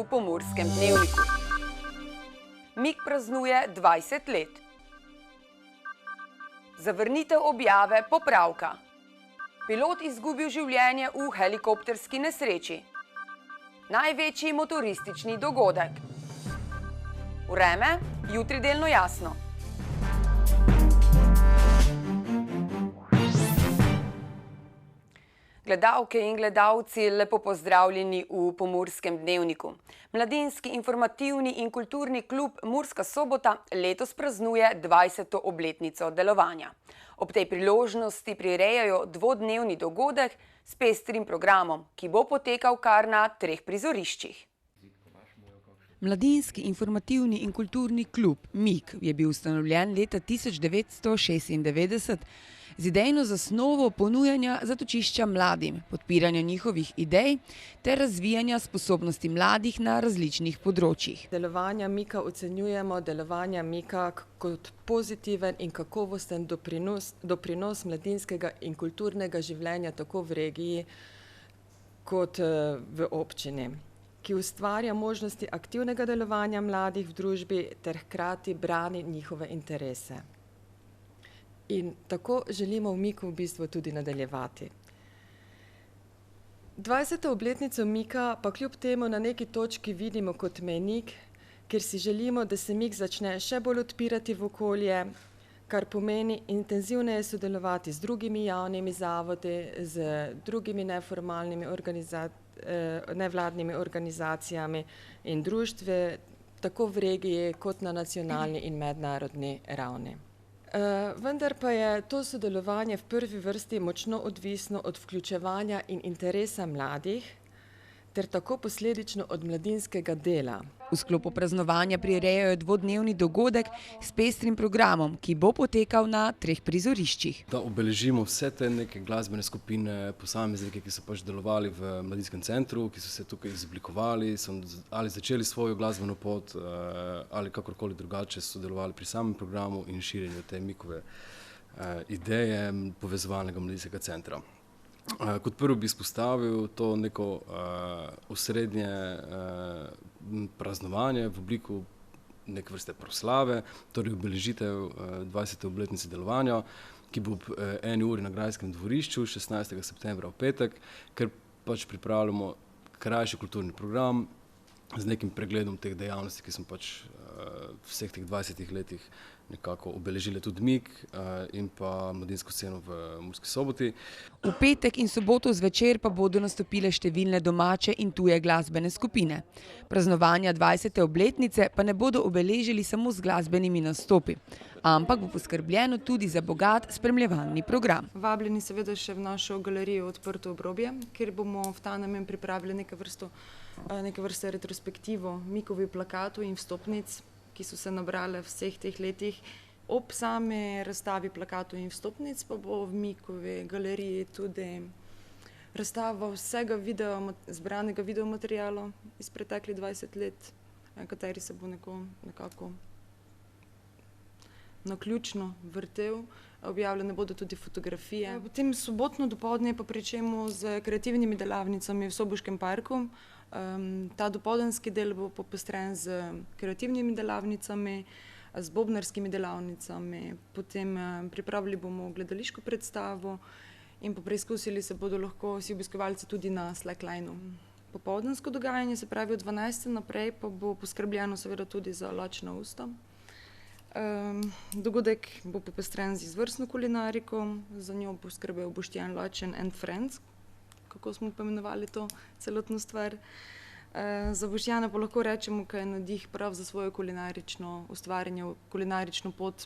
Pomurskem dnevniku. Mik praznuje 20 let. Zavrnitev objave popravka. Pilot izgubil življenje v helikopterski nesreči. Največji motoristični dogodek. Vreme, jutri delno jasno. Gledalke in gledalci, lepo pozdravljeni v Pomurskem dnevniku. Mladinski, informativni in kulturni klub Murska Sobota letos praznuje 20. obletnico delovanja. Ob tej priložnosti prirejajo dvodnevni dogodek s pestrim programom, ki bo potekal kar na 3 prizoriščih. Mladinski, informativni in kulturni klub MIK je bil ustanovljen leta 1996 z idejno zasnovo ponujanja zatočišča mladim, podpiranja njihovih idej ter razvijanja sposobnosti mladih na različnih področjih. Delovanja MIK-a ocenjujemo delovanja MIK-a kot pozitiven in kakovosten doprinos mladinskega in kulturnega življenja tako v regiji kot v občini, ki ustvarja možnosti aktivnega delovanja mladih v družbi ter hkrati brani njihove interese. In tako želimo v MIK-u v bistvu tudi nadaljevati. 20. obletnico MIK-a pa kljub temu na neki točki vidimo kot mejnik, kjer si želimo, da se MIK začne še bolj odpirati v okolje, kar pomeni intenzivneje sodelovati z drugimi javnimi zavodi, z drugimi neformalnimi nevladnimi organizacijami in društvi, tako v regiji kot na nacionalni in mednarodni ravni. Vendar pa je to sodelovanje v prvi vrsti močno odvisno od vključevanja in interesa mladih ter tako posledično od mladinskega dela. V sklopu praznovanja prirejajo dvodnevni dogodek s pestrim programom, ki bo potekal na 3 prizoriščih. Da obeležimo vse te neke glasbene skupine, posameznike, ki so pač delovali v mladinskem centru, ki so se tukaj izoblikovali, so ali začeli svojo glasbeno pot ali kakorkoli drugače sodelovali pri samem programu in širjenju te MIK-ove ideje povezovalnega mladinskega centra. Kot prvo bi izpostavil to neko osrednje praznovanje v obliku neke vrste proslave, torej obeležitev 20. obletnice delovanja, ki bo ob 1 uri na Grajskem dvorišču 16. septembra v petek, ker pač pripravljamo krajši kulturni program z nekim pregledom teh dejavnosti, ki smo pač vseh teh 20 letih nekako obeležili tudi MIK in pa mladinsko sceno v Murski Soboti. V petek in soboto zvečer pa bodo nastopile številne domače in tuje glasbene skupine. Praznovanja 20. obletnice pa ne bodo obeležili samo z glasbenimi nastopi, ampak bo poskrbljeno tudi za bogat spremljevalni program. Vabljeni seveda še v našo galerijo Odprto obrobje, kjer bomo v ta namen pripravili neke vrste retrospektivo MIK-ovih plakatov in vstopnic, ki so se nabrale v vseh teh letih. Ob sami razstavi plakatov in vstopnic pa bo v MIK-ovi galeriji tudi razstava vsega zbranega videomateriala iz preteklih 20 let, kateri se bo nekako naključno vrtel. Objavljene bodo tudi fotografije. Potem sobotno dopoldne pa pričemo z kreativnimi delavnicami v Soboškem parku. Ta dopoldanski del bo popestren z kreativnimi delavnicami, z bobnarskimi delavnicami, potem pripravili bomo gledališko predstavo in pa preizkusili se bodo lahko vsi obiskovalci tudi na slacklineu. Popoldansko dogajanje, se pravi od 12. naprej, pa bo poskrbljeno seveda tudi za lačna usta. Dogodek bo popestren z izvrstno kulinariko, za njo bo skrbel Boštjan Lačen and Friends, kako smo poimenovali to celotno stvar. Za Boštjana pa lahko rečemo, kaj je navdih prav za svojo kulinarično ustvarjanje, kulinarično pot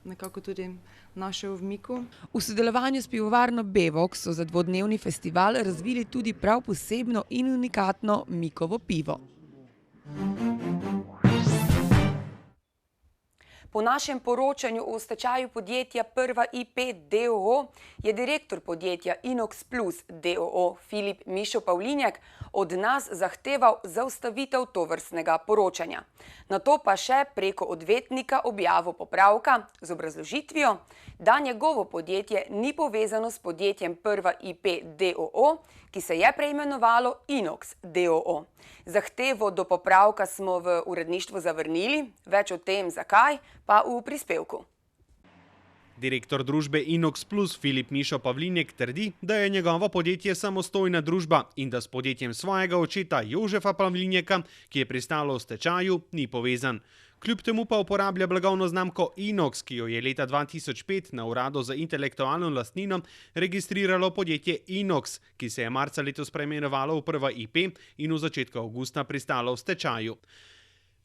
nekako tudi našel v MIK-u. V sodelovanju s pivovarno Bevok so za dvodnevni festival razvili tudi prav posebno in unikatno MIK-ovo pivo. Po našem poročanju o stečaju podjetja Prva IP d.o.o. je direktor podjetja Inox Plus d.o.o. Filip Mišo Pavlinjek od nas zahteval zaustavitev tovrstnega poročanja. Nato pa še preko odvetnika objavil popravka z obrazložitvijo, da njegovo podjetje ni povezano s podjetjem Prva IP d.o.o., ki se je preimenovalo Inox d.o.o. Zahtevo do popravka smo v uredništvu zavrnili, več o tem zakaj pa v prispevku. Direktor družbe Inox Plus Filip Mišo Pavlinjek trdi, da je njegovo podjetje samostojna družba in da s podjetjem svojega očeta Jožefa Pavlinjeka, ki je pristalo v stečaju, ni povezan. Kljub temu pa uporablja blagovno znamko Inox, ki jo je leta 2005 na Uradu za intelektualno lastnino registriralo podjetje Inox, ki se je marca letos preimenovalo v Prva IP in v začetku avgusta pristalo v stečaju.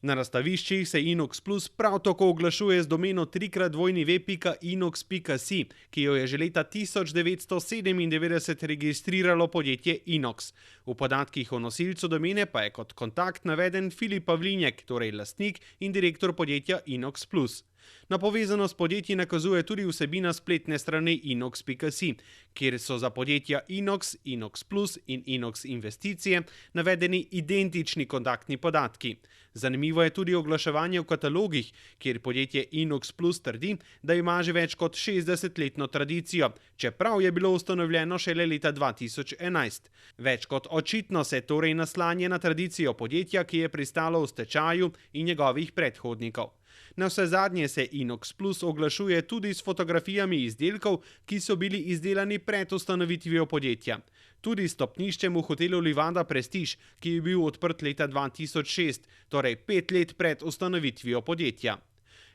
Na razstaviščih se Inox Plus prav tako oglašuje z domeno 3x2v.inox.si, ki jo je že leta 1997 registriralo podjetje Inox. V podatkih o nosilcu domene pa je kot kontakt naveden Filip Pavlinjek, torej lastnik in direktor podjetja Inox Plus. Na povezanost podjetij nakazuje tudi vsebina spletne strani inox.si, kjer so za podjetja Inox, Inox Plus in Inox Investicije navedeni identični kontaktni podatki. Zanimivo je tudi oglaševanje v katalogih, kjer podjetje Inox Plus trdi, da ima že več kot 60-letno tradicijo, čeprav je bilo ustanovljeno šele leta 2011. Več kot očitno se torej naslanja na tradicijo podjetja, ki je pristalo v stečaju in njegovih predhodnikov. Navsezadnje se Inox Plus oglašuje tudi s fotografijami izdelkov, ki so bili izdelani pred ustanovitvijo podjetja. Tudi s stopniščem v hotelu Livada Prestige, ki je bil odprt leta 2006, torej 5 let pred ustanovitvijo podjetja.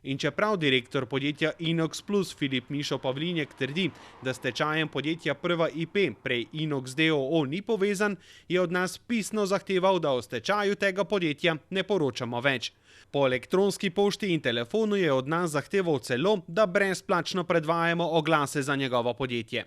In čeprav direktor podjetja Inox Plus Filip Mišo Pavlinjek trdi, da s stečajem podjetja Prva IP, prej Inox d.o.o. ni povezan, je od nas pisno zahteval, da o stečaju tega podjetja ne poročamo več. Po elektronski pošti in telefonu je od nas zahteval celo, da brezplačno predvajamo oglase za njegovo podjetje.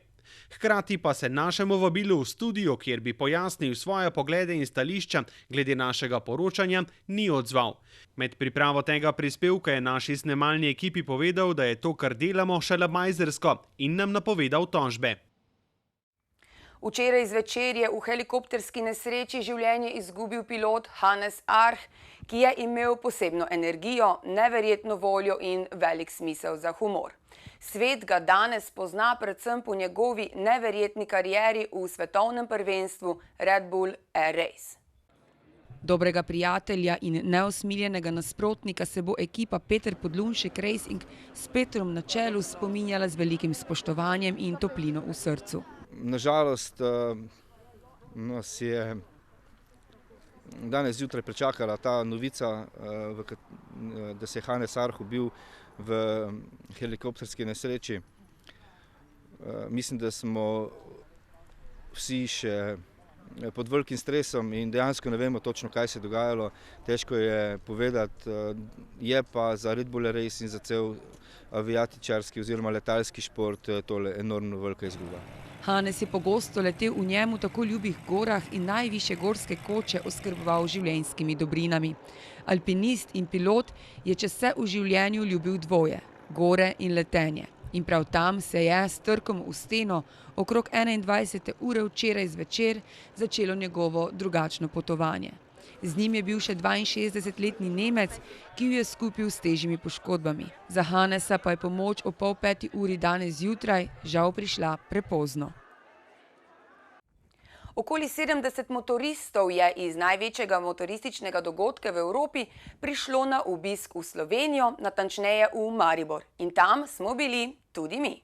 Hkrati pa se našemu vabilu v studio, kjer bi pojasnil svoje poglede in stališča glede našega poročanja, ni odzval. Med pripravo tega prispevka je naši snemalni ekipi povedal, da je to, kar delamo, šalabajzersko in nam napovedal tožbe. Včeraj zvečer je v helikopterski nesreči življenje izgubil pilot Hannes Arh, ki je imel posebno energijo, neverjetno voljo in velik smisel za humor. Svet ga danes pozna predvsem po njegovi neverjetni karieri v svetovnem prvenstvu Red Bull Air Race. Dobrega prijatelja in neusmiljenega nasprotnika se bo ekipa Peter Podlunšek Racing s Petrom na čelu spominjala z velikim spoštovanjem in toplino v srcu. Nažalost nas je danes zjutraj pričakala ta novica, da se je Hannes Arh ubil v helikopterski nesreči. Mislim, da smo vsi še pod velikim stresom in dejansko ne vemo točno, kaj se je dogajalo. Težko je povedati, je pa za Red Bull Race in za cel aviatičarski oziroma letalski šport tole enormno velika izguba. Hannes je pogosto letel v njemu tako ljubih gorah in najvišje gorske koče oskrboval življenjskimi dobrinami. Alpinist in pilot je čez vse v življenju ljubil dvoje, gore in letenje. In prav tam se je s trkom v steno okrog 21. ure včeraj zvečer začelo njegovo drugačno potovanje. Z njim je bil še 62-letni Nemec, ki jo je skupil s težjimi poškodbami. Za Hannesa pa je pomoč o 4:30 uri danes zjutraj žal prišla prepozno. Okoli 70 motoristov je iz največjega motorističnega dogodka v Evropi prišlo na obisk v Slovenijo, natančneje v Maribor. In tam smo bili tudi mi.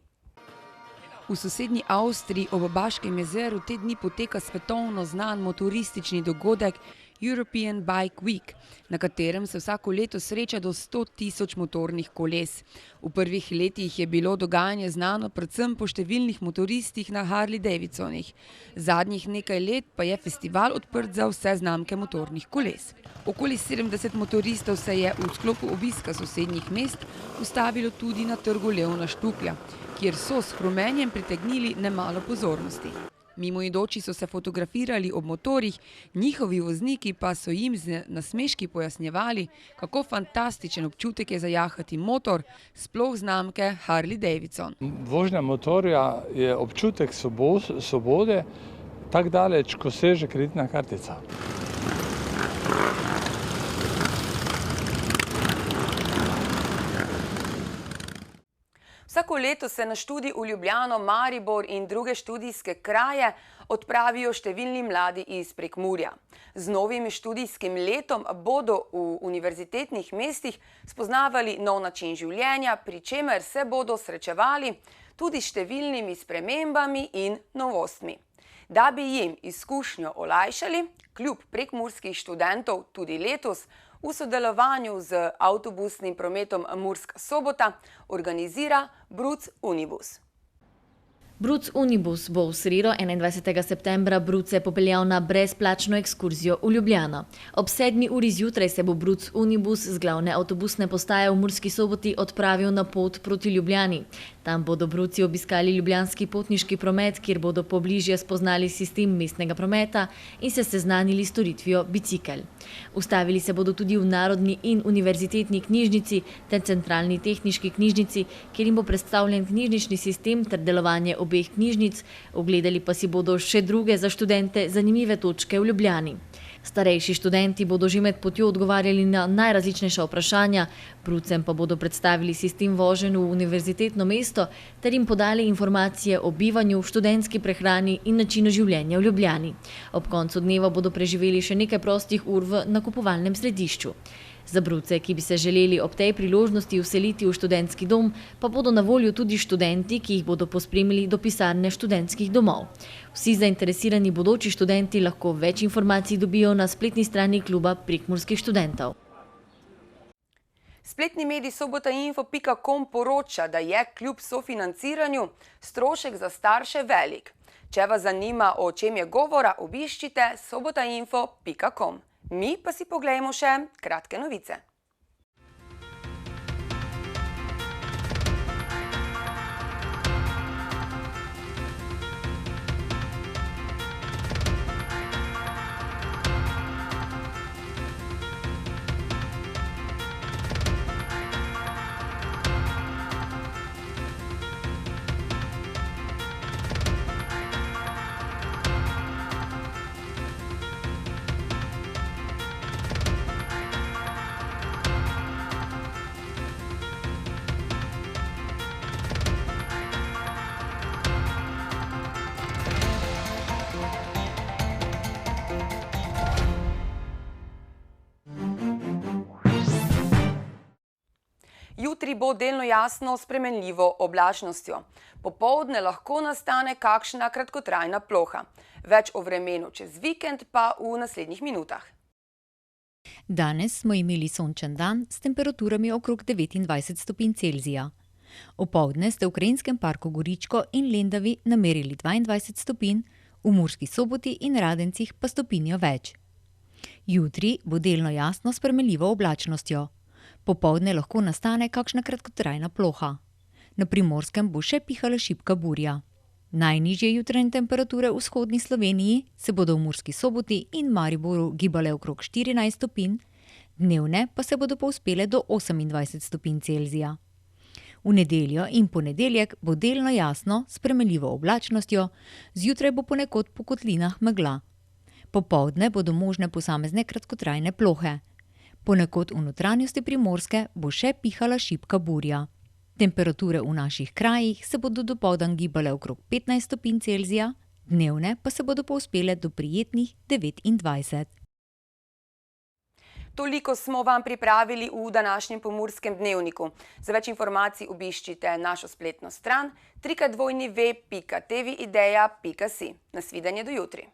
V sosednji Avstriji ob Baškem jezeru te dni poteka svetovno znan motoristični dogodek European Bike Week, na katerem se vsako leto sreča do 100.000 motornih koles. V prvih letih je bilo dogajanje znano predvsem po številnih motoristih na Harley Davidsonih. Zadnjih nekaj let pa je festival odprt za vse znamke motornih koles. Okoli 70 motoristov se je v sklopu obiska sosednjih mest ustavilo tudi na trgu Leona Štuklja, kjer so s hrumenjem pritegnili nemalo pozornosti. Mimoidoči so se fotografirali ob motorjih, njihovi vozniki pa so jim z nasmeški pojasnjevali, kako fantastičen občutek je zajahati motor, sploh znamke Harley Davidson. Vožnja motorja je občutek svobode, tako daleč, ko seže kreditna kartica. Vsako leto se na študij v Ljubljano, Maribor in druge študijske kraje odpravijo številni mladi iz Prekmurja. Z novim študijskim letom bodo v univerzitetnih mestih spoznavali nov način življenja, pri čemer se bodo srečevali tudi s številnimi spremembami in novostmi. Da bi jim izkušnjo olajšali, Klub prekmurskih študentov tudi letos v sodelovanju z avtobusnim prometom Murska Sobota organizira Bruc Unibus. Bruc Unibus bo v sredo 21. septembra Bruce popeljal na brezplačno ekskurzijo v Ljubljano. Ob 7. uri zjutraj se bo Bruc Unibus z glavne avtobusne postaje v Murski Soboti odpravil na pot proti Ljubljani. Tam bodo bruci obiskali ljubljanski potniški promet, kjer bodo pobližje spoznali sistem mestnega prometa in se seznanili s storitvijo bicikel. Ustavili se bodo tudi v Narodni in univerzitetni knjižnici ter centralni tehniški knjižnici, kjer jim bo predstavljen knjižnični sistem ter delovanje obeh knjižnic, ogledali pa si bodo še druge za študente zanimive točke v Ljubljani. Starejši študenti bodo že med potjo odgovarjali na najrazličnejša vprašanja, brucem pa bodo predstavili sistem voženj v univerzitetno mesto ter jim podali informacije o bivanju, študentski prehrani in načinu življenja v Ljubljani. Ob koncu dneva bodo preživeli še nekaj prostih ur v nakupovalnem središču. Za bruce, ki bi se želeli ob tej priložnosti vseliti v študentski dom, pa bodo na voljo tudi študenti, ki jih bodo pospremili do pisarne študentskih domov. Vsi zainteresirani bodoči študenti lahko več informacij dobijo na spletni strani Kluba prekmurskih študentov. Spletni medij sobotainfo.com poroča, da je kljub sofinanciranju strošek za starše velik. Če vas zanima, o čem je govora, obiščite sobotainfo.com. Mi pa si poglejmo še kratke novice. Jutri bo delno jasno s spremenljivo oblačnostjo. Popoldne lahko nastane kakšna kratkotrajna ploha. Več o vremenu čez vikend pa v naslednjih minutah. Danes smo imeli sončen dan s temperaturami okrog 29 stopinj Celzija. Opoldne ste v Krajinskem parku Goričko in Lendavi namerili 22 stopinj, v Murski Soboti in Radencih pa stopinjo več. Jutri bo delno jasno s spremenljivo oblačnostjo. Popoldne lahko nastane kakšna kratkotrajna ploha. Na Primorskem bo še pihala šibka burja. Najnižje jutranje temperature v vzhodni Sloveniji se bodo v Murski Soboti in Mariboru gibale okrog 14 stopinj, dnevne pa se bodo povzpele do 28 stopinj Celzija. V nedeljo in ponedeljek bo delno jasno s spremenljivo oblačnostjo, zjutraj bo ponekod po kotlinah megla. Popoldne bodo možne posamezne kratkotrajne plohe. Ponekod v notranjosti Primorske bo še pihala šibka burja. Temperature v naših krajih se bodo dopoldan gibale okrog 15 stopinj Celzija, dnevne pa se bodo povzpele do prijetnih 29. Toliko smo vam pripravili v današnjem Pomurskem dnevniku. Za več informacij obiščite našo spletno stran www.tvideja.si. Nasvidenje do jutri.